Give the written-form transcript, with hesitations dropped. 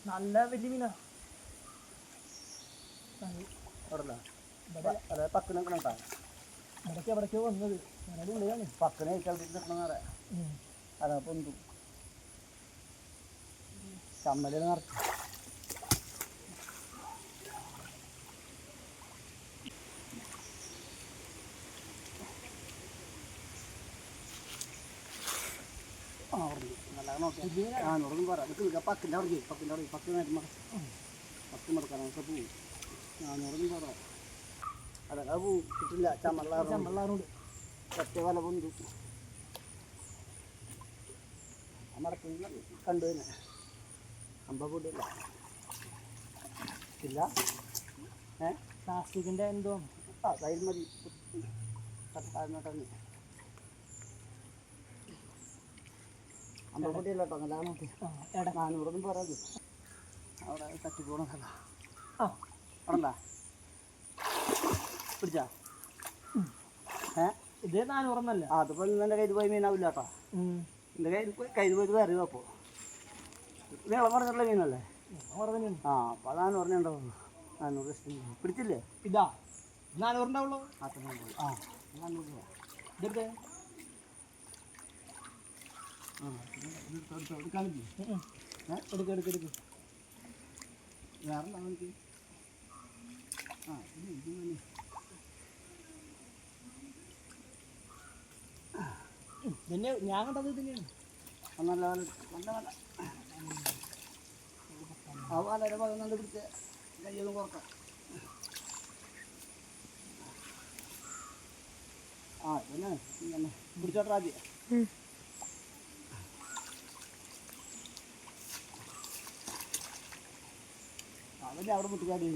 നല്ല വലിയ മീനാ. ഇവിടേക്ക് എവിടേക്കോ വന്നത് ഞങ്ങളുടെ ഉള്ളിലാണ്. പക്കനെ നിൽക്കണമെന്ന് അതാ പൊന്തു ചമ്മലിൽ നിറച്ചു. നോക്കി പറ പക്കിൻ്റെ അവിടെ പക്ക് മടക്കാനാണ് പോവും. നാനൂറൊന്നും പറ അതൊക്കെ പോവും കിട്ടില്ല. ചമ്മള്ളാറുണ്ട് ഒറ്റ വല പൊന്തു മടക്കുന്ന കണ്ടു തന്നെ അമ്പ കൂടില്ല ഇല്ല. പ്ലാസ്റ്റിക്കിൻ്റെ എന്തോ കയ്യിൽ മതി കട്ടാന്നോട്ടന്ന് അമ്പപ്പൊടിയല്ല കേട്ടോ. നല്ല നോക്കി 400 പറയാത്. അവിടെ തട്ടിപ്പോണ സ്ഥല അവിടെന്താ പിടിച്ചാ ഇത് 400 അതിപ്പോ എൻ്റെ കയ്യിൽ പോയി മീനാവില്ല കേട്ടോ. എൻ്റെ കയ്യിൽ പോയിട്ട് വേറെ അപ്പോൾ നീളം പറഞ്ഞിട്ടുള്ള മീനല്ലേ. ആ അപ്പോൾ 400 ഉണ്ടാവുള്ളൂ. 400 പിടിച്ചില്ലേ? ഇതാ 400 ഉണ്ടാവുള്ളൂ. ആ 400 രൂപ ഇതെടുത്തേ. എടുക്ക് വേറെ എനിക്ക് പിന്നെ ഞാൻ കണ്ടത് തന്നെയാണ്. നല്ല നല്ല ആ വളരെ ഭാഗം കണ്ട് പിടിച്ച് കയ്യൊന്നും കുറക്കാം. ആ ഇതന്നെ പിടിച്ചോട്ടെ ആദ്യം. അതല്ലേ അവിടെ മുട്ടുകാരി